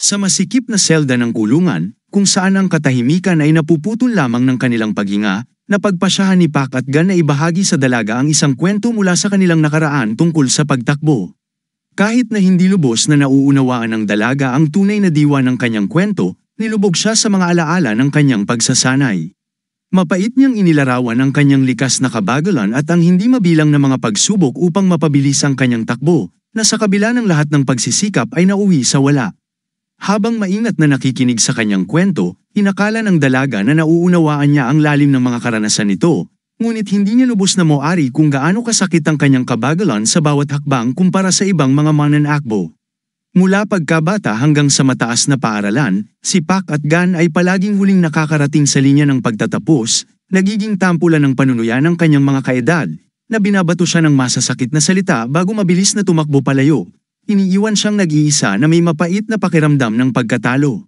Sa masikip na selda ng kulungan, kung saan ang katahimikan ay napuputol lamang ng kanilang paghinga, napagpasyahan ni Pac at Gun na ibahagi sa dalaga ang isang kwento mula sa kanilang nakaraan tungkol sa pagtakbo. Kahit na hindi lubos na nauunawaan ng dalaga ang tunay na diwa ng kanyang kwento, nilubog siya sa mga alaala ng kanyang pagsasanay. Mapait niyang inilarawan ang kanyang likas na kabagalan at ang hindi mabilang na mga pagsubok upang mapabilis ang kanyang takbo, na sa kabila ng lahat ng pagsisikap ay nauwi sa wala. Habang maingat na nakikinig sa kanyang kwento, inakala ng dalaga na nauunawaan niya ang lalim ng mga karanasan nito, ngunit hindi niya lubos na moari kung gaano kasakit ang kanyang kabagalan sa bawat hakbang kumpara sa ibang mga mananakbo. Mula pagkabata hanggang sa mataas na paaralan, si Pac at Gun ay palaging huling nakakarating sa linya ng pagtatapos, nagiging tampulan ng panunuya ng kanyang mga kaedad, na binabato siya ng masasakit na salita bago mabilis na tumakbo palayo. Iniiwan siyang nag-iisa na may mapait na pakiramdam ng pagkatalo.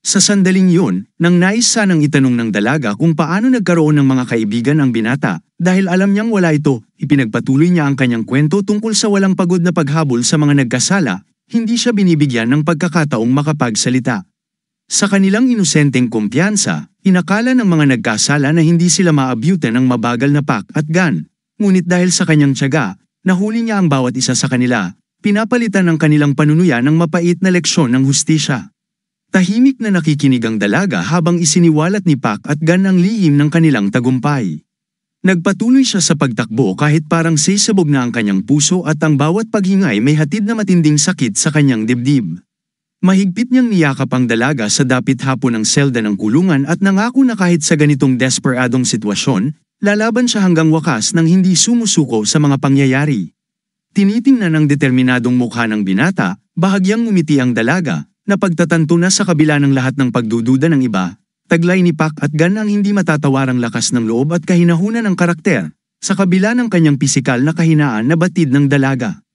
Sa sandaling yun, nang nais sanang itanong ng dalaga kung paano nagkaroon ng mga kaibigan ang binata, dahil alam niyang wala ito, ipinagpatuloy niya ang kanyang kwento tungkol sa walang pagod na paghabol sa mga nagkasala, hindi siya binibigyan ng pagkakataong makapagsalita. Sa kanilang inosenteng kumpiyansa, inakala ng mga nagkasala na hindi sila maabyutan ng mabagal na Pac at Gun, ngunit dahil sa kanyang tiyaga, nahuli niya ang bawat isa sa kanila. Pinapalitan ng kanilang panunuya ng mapait na leksyon ng hustisya. Tahimik na nakikinig ang dalaga habang isiniwalat ni Pac at Gun ang lihim ng kanilang tagumpay. Nagpatuloy siya sa pagtakbo kahit parang sisabog na ang kanyang puso at ang bawat paghingay may hatid na matinding sakit sa kanyang dibdib. Mahigpit niyang niyakap ang dalaga sa dapit hapon ng selda ng kulungan at nangako na kahit sa ganitong desperadong sitwasyon, lalaban siya hanggang wakas nang hindi sumusuko sa mga pangyayari. Tinitingnan ng determinadong mukha ng binata, bahagyang ngumiti ang dalaga, na pagtatanto na sa kabila ng lahat ng pagdududa ng iba, taglay ni Pac at Gun ang hindi matatawarang lakas ng loob at kahinahunan ng karakter, sa kabila ng kanyang pisikal na kahinaan na batid ng dalaga.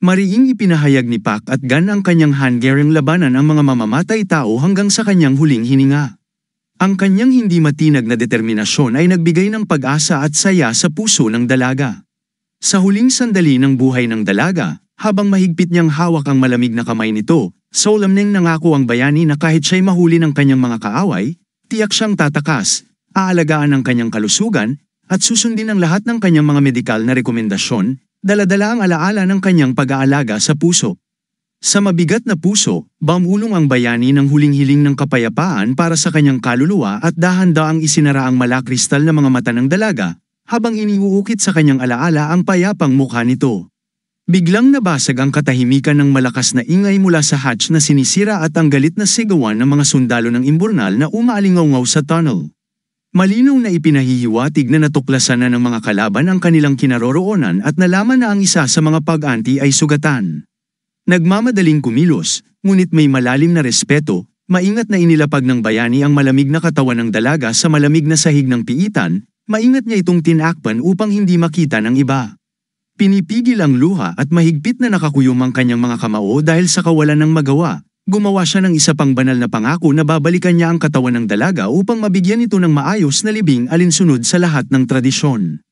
Mariing ipinahayag ni Pac at Gun ang kanyang hanggaring labanan ang mga mamamatay tao hanggang sa kanyang huling hininga. Ang kanyang hindi matinag na determinasyon ay nagbigay ng pag-asa at saya sa puso ng dalaga. Sa huling sandali ng buhay ng dalaga, habang mahigpit niyang hawak ang malamig na kamay nito, solemneng nangako ang bayani na kahit siya'y mahuli ng kanyang mga kaaway, tiyak siyang tatakas, aalagaan ang kanyang kalusugan, at susundin ang lahat ng kanyang mga medikal na rekomendasyon, dala-dala ang alaala ng kanyang pag-aalaga sa puso. Sa mabigat na puso, bamulong ang bayani ng huling hiling ng kapayapaan para sa kanyang kaluluwa at dahan-daang isinara ang malakristal na mga mata ng dalaga, habang iniuukit sa kanyang alaala ang payapang mukha nito. Biglang nabasag ang katahimikan ng malakas na ingay mula sa hatch na sinisira at ang galit na sigawan ng mga sundalo ng imburnal na umaalingaw sa tunnel. Malinaw na ipinahihiwatig na natuklasan na ng mga kalaban ang kanilang kinaroroonan at nalaman na ang isa sa mga pag-anti ay sugatan. Nagmamadaling kumilos, ngunit may malalim na respeto, maingat na inilapag ng bayani ang malamig na katawan ng dalaga sa malamig na sahig ng piitan. Maingat niya itong tinakpan upang hindi makita ng iba. Pinipigil ang luha at mahigpit na nakakuyom ang kanyang mga kamao dahil sa kawalan ng magawa. Gumawa siya ng isa pang banal na pangako na babalikan niya ang katawan ng dalaga upang mabigyan ito ng maayos na libing alinsunod sa lahat ng tradisyon.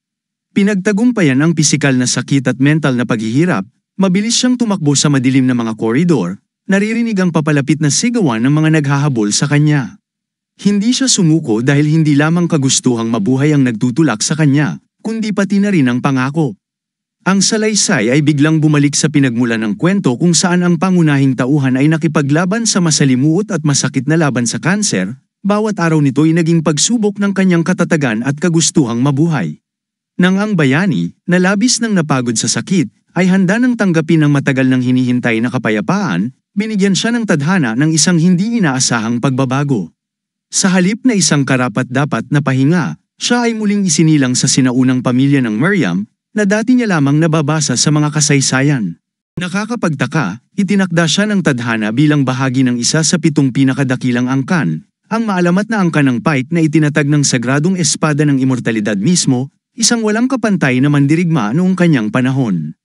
Pinagtagumpayan ang pisikal na sakit at mental na paghihirap, mabilis siyang tumakbo sa madilim na mga koridor, naririnig ang papalapit na sigawan ng mga naghahabol sa kanya. Hindi siya sumuko dahil hindi lamang kagustuhang mabuhay ang nagtutulak sa kanya, kundi pati na rin ang pangako. Ang salaysay ay biglang bumalik sa pinagmulan ng kwento kung saan ang pangunahing tauhan ay nakipaglaban sa masalimuot at masakit na laban sa kanser, bawat araw nito ay naging pagsubok ng kanyang katatagan at kagustuhang mabuhay. Nang ang bayani, na labis nang napagod sa sakit, ay handa nang tanggapin ang matagal nang hinihintay na kapayapaan, binigyan siya ng tadhana ng isang hindi inaasahang pagbabago. Sa halip na isang karapat-dapat na pahinga, siya ay muling isinilang sa sinaunang pamilya ng Miriam, na dati niya lamang nababasa sa mga kasaysayan. Nakakapagtaka, itinakda siya ng tadhana bilang bahagi ng isa sa 7 pinakadakilang angkan, ang maalamat na angkan ng Pike na itinatag ng sagradong espada ng immortalidad mismo, isang walang kapantay na mandirigma noong kanyang panahon.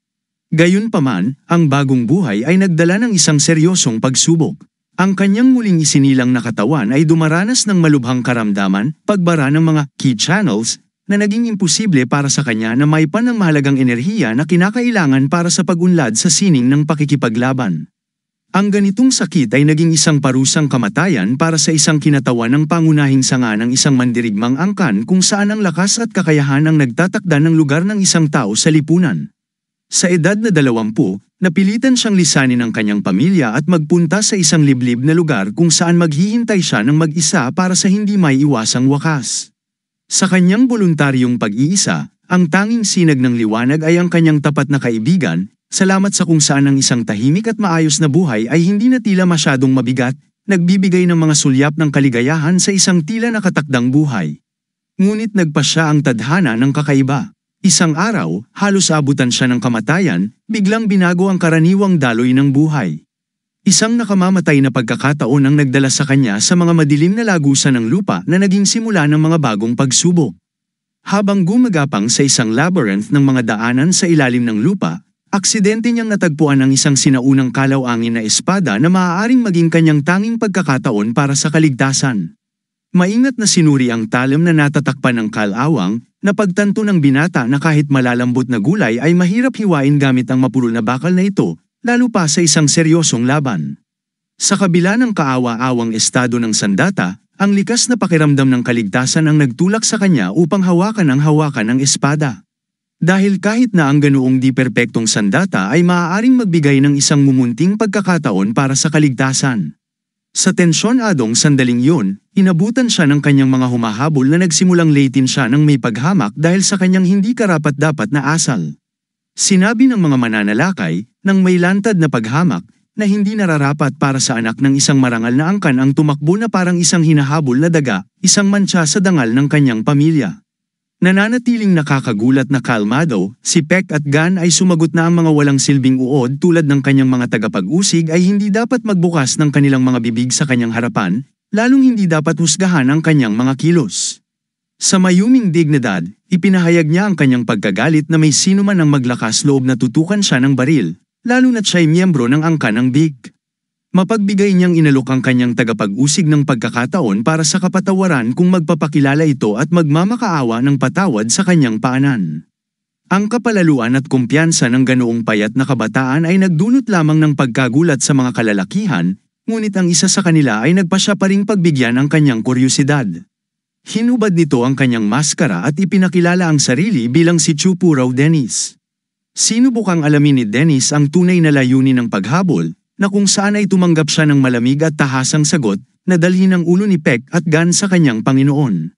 Gayunpaman, ang bagong buhay ay nagdala ng isang seryosong pagsubok. Ang kanyang muling isinilang na katawan ay dumaranas ng malubhang karamdaman, pagbara ng mga key channels, na naging imposible para sa kanya na maipan ng mahalagang enerhiya na kinakailangan para sa pag-unlad sa sining ng pakikipaglaban. Ang ganitong sakit ay naging isang parusang kamatayan para sa isang kinatawan ng pangunahing sanga ng isang mandirigmang angkan kung saan ang lakas at kakayahan ang nagtatakda ng lugar ng isang tao sa lipunan. Sa edad na 20, napilitan siyang lisanin ang kanyang pamilya at magpunta sa isang liblib na lugar kung saan maghihintay siya ng mag-isa para sa hindi may iwasang wakas. Sa kanyang voluntaryong pag-iisa, ang tanging sinag ng liwanag ay ang kanyang tapat na kaibigan. Salamat sa kung saan ang isang tahimik at maayos na buhay ay hindi na tila masyadong mabigat, nagbibigay ng mga sulyap ng kaligayahan sa isang tila nakatakdang buhay. Ngunit nagpa siya ang tadhana ng kakaiba. Isang araw, halos abutan siya ng kamatayan, biglang binago ang karaniwang daloy ng buhay. Isang nakamamatay na pagkakataon ang nagdala sa kanya sa mga madilim na lagusan ng lupa na naging simula ng mga bagong pagsubok. Habang gumagapang sa isang labyrinth ng mga daanan sa ilalim ng lupa, aksidente niyang natagpuan ang isang sinaunang kalawangin na espada na maaaring maging kanyang tanging pagkakataon para sa kaligtasan. Maingat na sinuri ang talim na natatakpan ng kalawang, napagtanto ng binata na kahit malalambot na gulay ay mahirap hiwain gamit ang mapulol na bakal na ito, lalo pa sa isang seryosong laban. Sa kabila ng kaawa-awang estado ng sandata, ang likas na pakiramdam ng kaligtasan ang nagtulak sa kanya upang hawakan ang espada. Dahil kahit na ang ganoong di perpektong sandata ay maaaring magbigay ng isang mumunting pagkakataon para sa kaligtasan. Sa tensyonadong sandaling yun, inabutan siya ng kanyang mga humahabol na nagsimulang latin siya ng may paghamak dahil sa kanyang hindi karapat-dapat na asal. Sinabi ng mga mananalakay, nang may lantad na paghamak, na hindi nararapat para sa anak ng isang marangal na angkan ang tumakbo na parang isang hinahabol na daga, isang mantsa sa dangal ng kanyang pamilya. Nananatiling nakakagulat na kalmado, si Peck at Gan ay sumagot na ang mga walang silbing uod tulad ng kanyang mga tagapag-usig ay hindi dapat magbukas ng kanilang mga bibig sa kanyang harapan, lalong hindi dapat husgahan ang kanyang mga kilos. Sa mayuming dignidad, ipinahayag niya ang kanyang pagkagalit na may sino man ang maglakas loob na tutukan siya ng baril, lalo na't siya'y miyembro ng angkan ng BIG. Mapagbigay niyang inalok ang kanyang tagapag-usig ng pagkakataon para sa kapatawaran kung magpapakilala ito at magmamakaawa ng patawad sa kanyang paanan. Ang kapalaluan at kumpiyansa ng ganoong payat na kabataan ay nagdulot lamang ng pagkagulat sa mga kalalakihan, ngunit ang isa sa kanila ay nagpasya pa ring pagbigyan ang kanyang kuryosidad. Hinubad nito ang kanyang maskara at ipinakilala ang sarili bilang si Chupuraw Dennis. Sinubukang alamin ni Dennis ang tunay na layunin ng paghabol, na kung saan ay tumanggap siya ng malamig at tahasang sagot na dalhin ang ulo ni Peck at Gan sa kanyang Panginoon.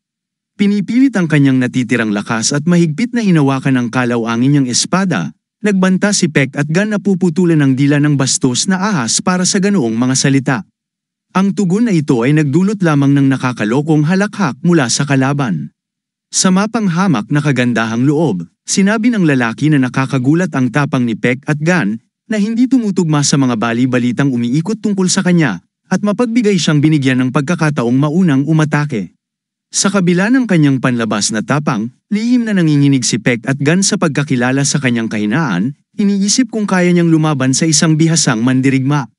Pinipilit ang kanyang natitirang lakas at mahigpit na hinawakan ang kalawangin niyang espada, nagbanta si Peck at Gan na puputulan ng dila ng bastos na ahas para sa ganoong mga salita. Ang tugon na ito ay nagdulot lamang ng nakakalokong halakhak mula sa kalaban. Sa mapanghamak na kagandahang loob, sinabi ng lalaki na nakakagulat ang tapang ni Peck at Gan, na hindi tumutugma sa mga bali-balitang umiikot tungkol sa kanya, at mapagbigay siyang binigyan ng pagkakataong maunang umatake. Sa kabila ng kanyang panlabas na tapang, lihim na nanginginig si Peck at Gan sa pagkakilala sa kanyang kahinaan, iniisip kung kaya niyang lumaban sa isang bihasang mandirigma.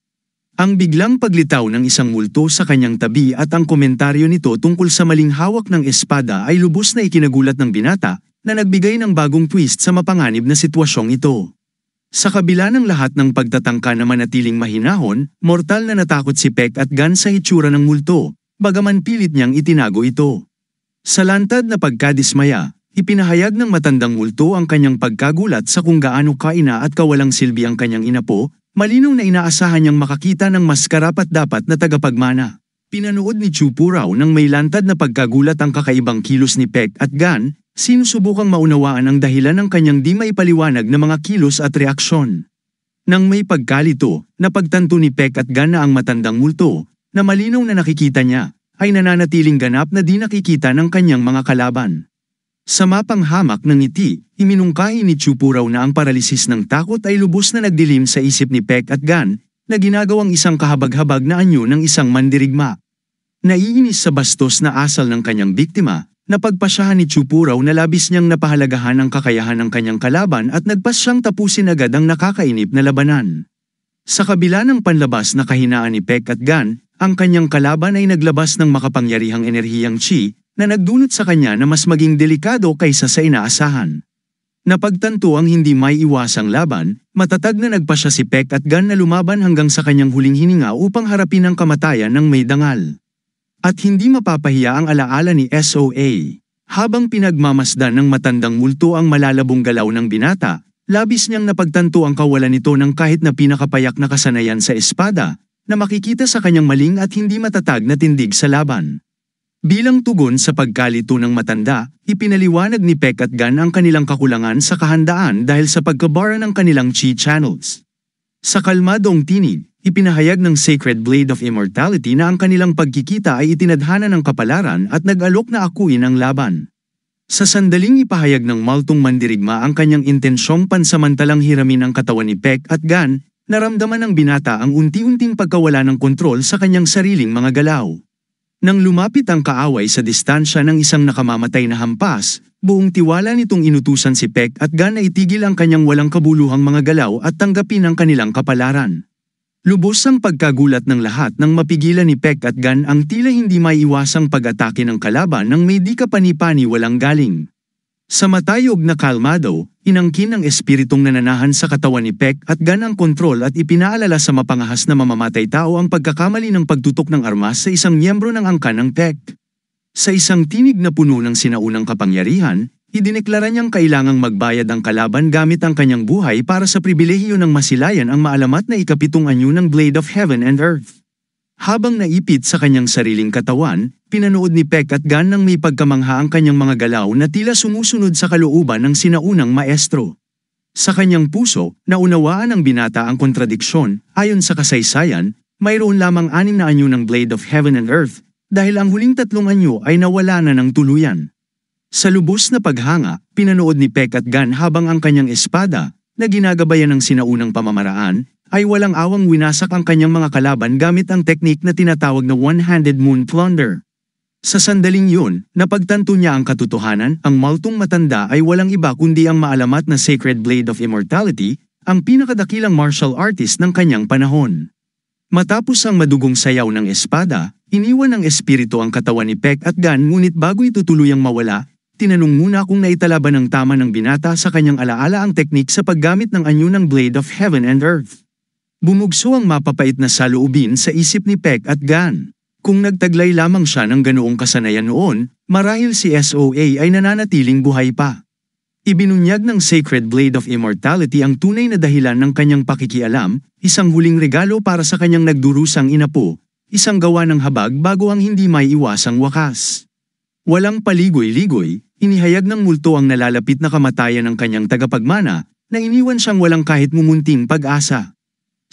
Ang biglang paglitaw ng isang multo sa kanyang tabi at ang komentaryo nito tungkol sa maling hawak ng espada ay lubos na ikinagulat ng binata, na nagbigay ng bagong twist sa mapanganib na sitwasyong ito. Sa kabila ng lahat ng pagtatangka na manatiling mahinahon, mortal na natakot si Peck at Gan sa hitsura ng multo, bagaman pilit niyang itinago ito. Sa lantad na pagkadismaya, ipinahayag ng matandang multo ang kanyang pagkagulat sa kung gaano kaina at kawalang silbi ang kanyang inapo, malinaw na inaasahan niyang makakita ng mas karapat-dapat na tagapagmana. Pinanood ni Chupuraw ng may lantad na pagkagulat ang kakaibang kilos ni Peck at Gan, sinusubukang maunawaan ang dahilan ng kanyang di maipaliwanag na mga kilos at reaksyon. Nang may pagkalito, napagtanto ni Peck at Gan na ang matandang multo, na malinaw na nakikita niya, ay nananatiling ganap na di nakikita ng kanyang mga kalaban. Sa mapanghamak ng ngiti, iminungkahi ni Chupuraw na ang paralisis ng takot ay lubos na nagdilim sa isip ni Peck at Gan, na ginagawang isang kahabag-habag na anyo ng isang mandirigma. Naiinis sa bastos na asal ng kanyang biktima, napagpasyahan ni Chupuraw na labis niyang napahalagahan ang kakayahan ng kanyang kalaban at nagpas siyang tapusin agad ang nakakainip na labanan. Sa kabila ng panlabas na kahinaan ni Peck at Gan, ang kanyang kalaban ay naglabas ng makapangyarihang enerhiyang chi, na nagdulot sa kanya na mas maging delikado kaysa sa inaasahan. Napagtanto ang hindi may iwasang laban, matatag na nagpasya si Peck at Gan na lumaban hanggang sa kanyang huling hininga upang harapin ang kamatayan ng may dangal. At hindi mapapahiya ang alaala ni SOA. Habang pinagmamasdan ng matandang multo ang malalabong galaw ng binata, labis niyang napagtanto ang kawalan nito ng kahit na pinakapayak na kasanayan sa espada, na makikita sa kanyang maling at hindi matatag na tindig sa laban. Bilang tugon sa pagkalito ng matanda, ipinaliwanag ni Peck at Gan ang kanilang kakulangan sa kahandaan dahil sa pagkabara ng kanilang chi channels. Sa kalmadong tinig, ipinahayag ng Sacred Blade of Immortality na ang kanilang pagkikita ay itinadhana ng kapalaran at nag-alok na akuin ang laban. Sa sandaling ipahayag ng Maltong Mandirigma ang kanyang intensyong pansamantalang hiramin ang katawan ni Peck at Gan, naramdaman ng binata ang unti-unting pagkawala ng kontrol sa kanyang sariling mga galaw. Nang lumapit ang kaaway sa distansya ng isang nakamamatay na hampas, buong tiwala nitong inutusan si Peck at Gan na itigil ang kanyang walang kabuluhang mga galaw at tanggapin ang kanilang kapalaran. Lubos ang pagkagulat ng lahat nang mapigilan ni Peck at Gan ang tila hindi maiiwasang pag-atake ng kalaban nang may di kapani-pani walang galing. Sa matayog na kalmado, inangkin ng espiritong nananahan sa katawan ni Peck at Gan ang kontrol at ipinaalala sa mapangahas na mamamatay tao ang pagkakamali ng pagtutok ng armas sa isang miyembro ng angkan ng Peck. Sa isang tinig na puno ng sinaunang kapangyarihan, idineklara niyang kailangang magbayad ang kalaban gamit ang kanyang buhay para sa pribilehiyo ng masilayan ang maalamat na ikapitong anyo ng Blade of Heaven and Earth. Habang naipit sa kanyang sariling katawan, pinanood ni Peck at Gan nang may pagkamangha ang kanyang mga galaw na tila sumusunod sa kalooban ng sinaunang maestro. Sa kanyang puso, naunawaan ng binata ang kontradiksyon. Ayon sa kasaysayan, mayroon lamang 6 na anyo ng Blade of Heaven and Earth, dahil ang huling 3 anyo ay nawala na ng tuluyan. Sa lubos na paghanga, pinanood ni Peck at Gan habang ang kanyang espada, na ginagabayan ng sinaunang pamamaraan, ay walang awang winasak ang kanyang mga kalaban gamit ang teknik na tinatawag na one-handed moon plunder. Sa sandaling yun, napagtanto niya ang katotohanan, ang Maltong matanda ay walang iba kundi ang maalamat na Sacred Blade of Immortality, ang pinakadakilang martial artist ng kanyang panahon. Matapos ang madugong sayaw ng espada, iniwan ng espiritu ang katawan ni Peck at Gan ngunit bago ito tuluyang mawala, tinanong muna kung naitala ba ng tama ng binata sa kanyang alaala ang teknik sa paggamit ng anyo ng Blade of Heaven and Earth. Bumugso ang mapapait na saloobin sa isip ni Peck at Gan. Kung nagtaglay lamang siya ng ganoong kasanayan noon, marahil si SOA ay nananatiling buhay pa. Ibinunyag ng Sacred Blade of Immortality ang tunay na dahilan ng kanyang pakikialam, isang huling regalo para sa kanyang nagdurusang inapo, isang gawa ng habag bago ang hindi may iwasang wakas. Walang paligoy-ligoy, inihayag ng multo ang nalalapit na kamatayan ng kanyang tagapagmana, na iniwan siyang walang kahit mumunting pag-asa.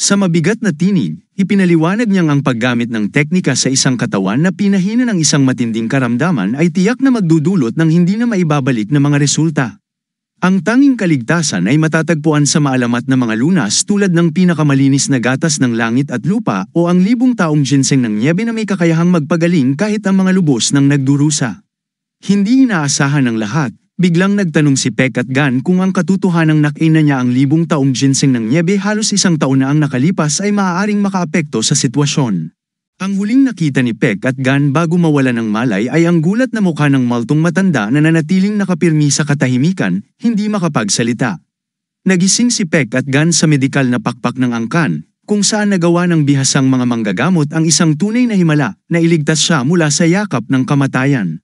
Sa mabigat na tinig, ipinaliwanag niyang ang paggamit ng teknika sa isang katawan na pinahina ng isang matinding karamdaman ay tiyak na magdudulot ng hindi na maibabalik na mga resulta. Ang tanging kaligtasan ay matatagpuan sa maalamat na mga lunas tulad ng pinakamalinis na gatas ng langit at lupa o ang 1,000 taong ginseng ng nyebe na may kakayahang magpagaling kahit ang mga lubos ng nagdurusa. Hindi inaasahan ng lahat, biglang nagtanong si Peck at Gan kung ang katotohanang nakain na niya ang 1,000 taong ginseng ng nyebe halos 1 taon na ang nakalipas ay maaaring makaapekto sa sitwasyon. Ang huling nakita ni Peck at Gan bago mawala ng malay ay ang gulat na mukha ng Maltong matanda na nanatiling nakapirmi sa katahimikan, hindi makapagsalita. Nagising si Peck at Gan sa medikal na pakpak ng angkan, kung saan nagawa ng bihasang mga manggagamot ang isang tunay na himala na iligtas siya mula sa yakap ng kamatayan.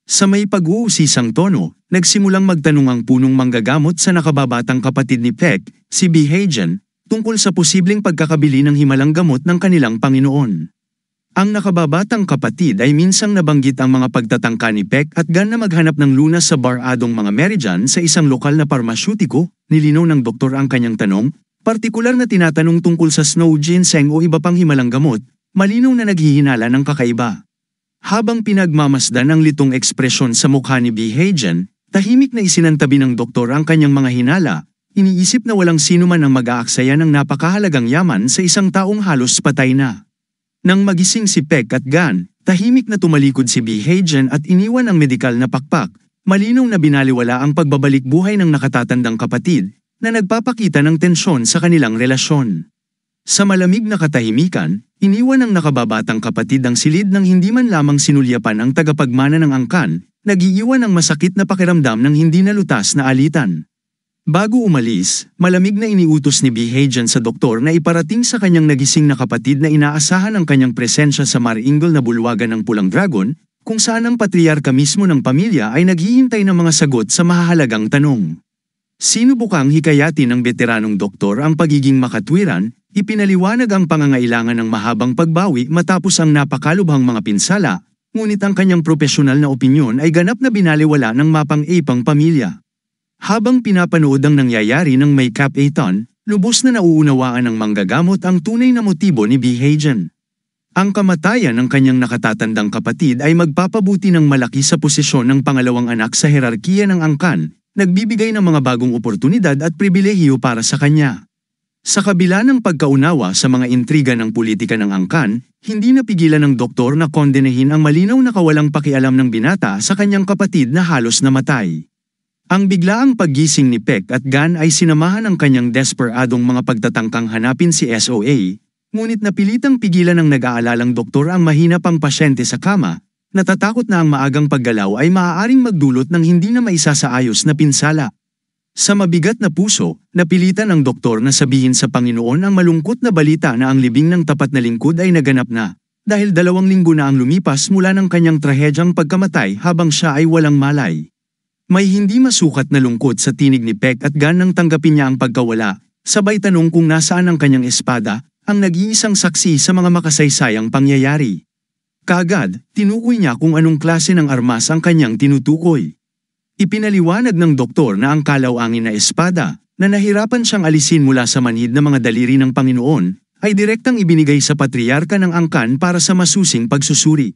Sa may pag-uusisang tono, nagsimulang magtanong ang punong manggagamot sa nakababatang kapatid ni Peck, si Behagen, tungkol sa posibleng pagkakabili ng himalang gamot ng kanilang Panginoon. Ang nakababatang kapatid ay minsang nabanggit ang mga pagtatangka ni Peck at Gan na maghanap ng lunas sa baradong mga Meridian sa isang lokal na parmasyutiko, nilinaw ng doktor ang kanyang tanong, partikular na tinatanong tungkol sa snow ginseng o iba pang himalang gamot, malinaw na naghihinala ng kakaiba. Habang pinagmamasdan ang litong ekspresyon sa mukha ni Behagen, tahimik na isinantabi ng doktor ang kanyang mga hinala, iniisip na walang sino man ang mag-aaksaya ng napakahalagang yaman sa isang taong halos patay na. Nang magising si Peck at Gan, tahimik na tumalikod si Behagen at iniwan ang medikal na pakpak, malinaw na binaliwala ang pagbabalik buhay ng nakatatandang kapatid, na nagpapakita ng tensyon sa kanilang relasyon. Sa malamig na katahimikan, iniwan ng nakababatang kapatid ang silid ng hindi man lamang sinulyapan ang tagapagmana ng angkan, nag-iiwan ng masakit na pakiramdam ng hindi nalutas na alitan. Bago umalis, malamig na iniutos ni Behagen sa doktor na iparating sa kanyang nagising na kapatid na inaasahan ang kanyang presensya sa maringgol na bulwagan ng Pulang Dragon, kung saan ang patriarka mismo ng pamilya ay naghihintay ng mga sagot sa mahahalagang tanong. Sinubukang hikayatin ng veteranong doktor ang pagiging makatwiran, ipinaliwanag ang pangangailangan ng mahabang pagbawi matapos ang napakalubhang mga pinsala, ngunit ang kanyang propesyonal na opinyon ay ganap na binaliwala ng mapang-ipang pamilya. Habang pinapanood ang nangyayari ng may Cap Aton, lubos na nauunawaan ng manggagamot ang tunay na motibo ni Behagen. Ang kamatayan ng kanyang nakatatandang kapatid ay magpapabuti ng malaki sa posisyon ng pangalawang anak sa herarkiya ng angkan, nagbibigay ng mga bagong oportunidad at pribilehiyo para sa kanya. Sa kabila ng pagkaunawa sa mga intriga ng politika ng angkan, hindi napigilan ng doktor na kondenahin ang malinaw na kawalang pakialam ng binata sa kanyang kapatid na halos namatay. Ang biglaang paggising ni Peck at Gan ay sinamahan ng kanyang desperadong mga pagtatangkang hanapin si SOA, ngunit napilitang pigilan ng nag-aalalang doktor ang mahina pang pasyente sa kama, natatakot na ang maagang paggalaw ay maaaring magdulot ng hindi na maisasaayos na pinsala. Sa mabigat na puso, napilitan ang doktor na sabihin sa Panginoon ang malungkot na balita na ang libing ng tapat na lingkod ay naganap na, dahil 2 linggo na ang lumipas mula ng kanyang trahedyang pagkamatay habang siya ay walang malay. May hindi masukat na lungkot sa tinig ni Peck at Gan nang tanggapin niya ang pagkawala, sabay tanong kung nasaan ang kanyang espada, ang nag-iisang saksi sa mga makasaysayang pangyayari. Kaagad, tinukoy niya kung anong klase ng armas ang kanyang tinutukoy. Ipinaliwanag ng doktor na ang kalawangin na espada, na nahirapan siyang alisin mula sa manhid na mga daliri ng Panginoon, ay direktang ibinigay sa patriarka ng angkan para sa masusing pagsusuri.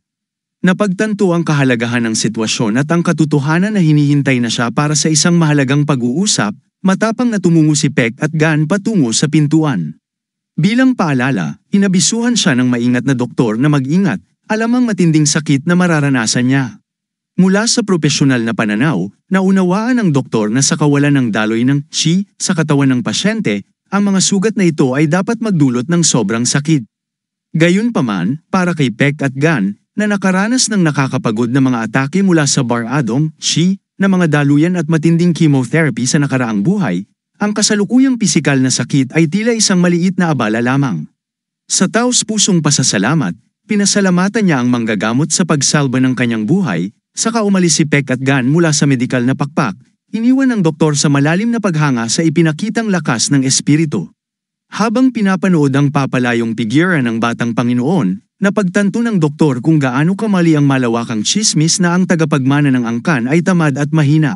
Napagtanto ang kahalagahan ng sitwasyon at ang katotohanan na hinihintay na siya para sa isang mahalagang pag-uusap, matapang na tumungo si Peck at Gan patungo sa pintuan. Bilang paalala, inabisuhan siya ng maingat na doktor na mag-ingat, alam ang matinding sakit na mararanasan niya. Mula sa propesyonal na pananaw, naunawaan ng doktor na sa kawalan ng daloy ng chi sa katawan ng pasyente, ang mga sugat na ito ay dapat magdulot ng sobrang sakit. Gayunpaman, para kay Peck at Gan, na nakaranas ng nakakapagod na mga atake mula sa bar adong, chi, na mga daluyan at matinding chemotherapy sa nakaraang buhay, ang kasalukuyang pisikal na sakit ay tila isang maliit na abala lamang. Sa taos-pusong pasasalamat, pinasalamatan niya ang manggagamot sa pagsalba ng kanyang buhay, saka umalis si Peck at Gan mula sa medikal na pakpak, iniwan ng doktor sa malalim na paghanga sa ipinakitang lakas ng espiritu. Habang pinapanood ang papalayong figura ng batang Panginoon, napagtanto ng doktor kung gaano kamali ang malawakang tsismis na ang tagapagmana ng angkan ay tamad at mahina.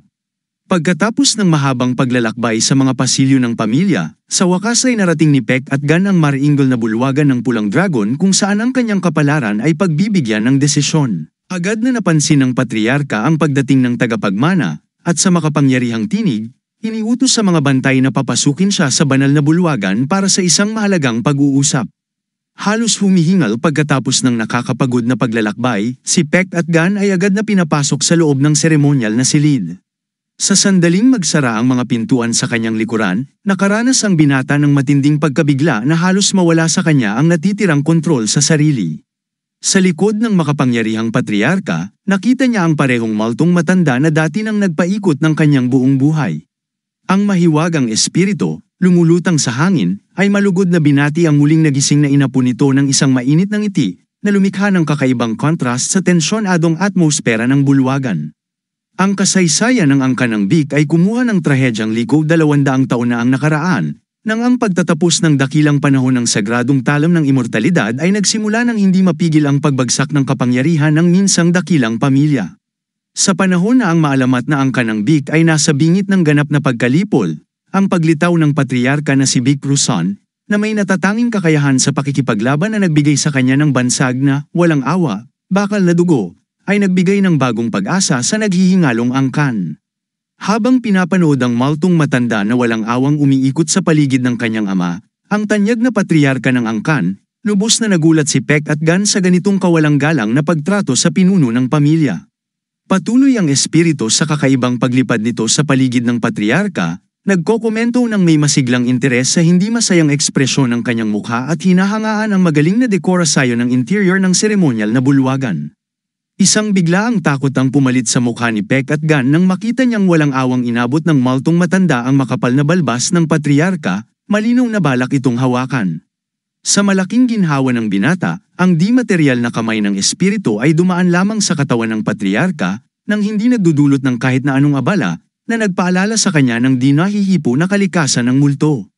Pagkatapos ng mahabang paglalakbay sa mga pasilyo ng pamilya, sa wakas ay narating ni Peck at Gan ang maringgol na bulwagan ng Pulang Dragon kung saan ang kanyang kapalaran ay pagbibigyan ng desisyon. Agad na napansin ng patriarka ang pagdating ng tagapagmana, at sa makapangyarihang tinig, iniutos sa mga bantay na papasukin siya sa banal na bulwagan para sa isang mahalagang pag-uusap. Halos humihingal pagkatapos ng nakakapagod na paglalakbay, si Peck at Gan ay agad na pinapasok sa loob ng seremonyal na silid. Sa sandaling magsara ang mga pintuan sa kanyang likuran, nakaranas ang binata ng matinding pagkabigla na halos mawala sa kanya ang natitirang kontrol sa sarili. Sa likod ng makapangyarihang patriarka, nakita niya ang parehong maltong matanda na dati nang nagpaikot ng kanyang buong buhay. Ang mahiwagang espiritu, lumulutang sa hangin, ay malugod na binati ang muling nagising na inapo nito ng isang mainit na ngiti, na lumikha ng kakaibang kontrast sa tensyonadong atmosfera ng bulwagan. Ang kasaysayan ng angkan ng Bik ay kumuha ng trahedyang liko 200 taon na ang nakaraan, nang ang pagtatapos ng dakilang panahon ng sagradong talam ng immortalidad ay nagsimula ng hindi mapigil ang pagbagsak ng kapangyarihan ng minsang dakilang pamilya. Sa panahon na ang maalamat na angkan ng Bik ay nasa bingit ng ganap na pagkalipol, ang paglitaw ng patriarka na si Bik Rusan, na may natatanging kakayahan sa pakikipaglaban na nagbigay sa kanya ng bansag na walang awa, bakal na dugo, ay nagbigay ng bagong pag-asa sa naghihingalong angkan. Habang pinapanood ang maltong matanda na walang awang umiikot sa paligid ng kanyang ama, ang tanyag na patriarka ng angkan, lubos na nagulat si Peck at Gan sa ganitong kawalang galang na pagtrato sa pinuno ng pamilya. Patuloy ang espiritu sa kakaibang paglipad nito sa paligid ng patriarka, nagkokomento ng may masiglang interes sa hindi masayang ekspresyon ng kanyang mukha at hinahangaan ang magaling na dekorasyon ng interior ng seremonyal na bulwagan. Isang biglaang takot ang pumalit sa mukha ni Peck at Gan nang makita niyang walang awang inabot ng multong matanda ang makapal na balbas ng patriarka, malinaw na balak itong hawakan. Sa malaking ginhawa ng binata, ang di-material na kamay ng espiritu ay dumaan lamang sa katawan ng patriarka, nang hindi nagdudulot ng kahit na anong abala, na nagpaalala sa kanya ng di nahihipo na kalikasan ng multo.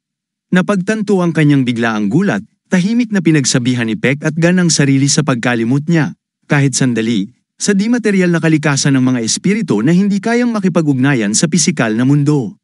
Napagtanto ang kanyang biglaang gulat, tahimik na pinagsabihan ni Peck at Gan ang sarili sa pagkalimot niya. Kahit sandali, sa di-material na kalikasan ng mga espiritu na hindi kayang makipag-ugnayan sa pisikal na mundo.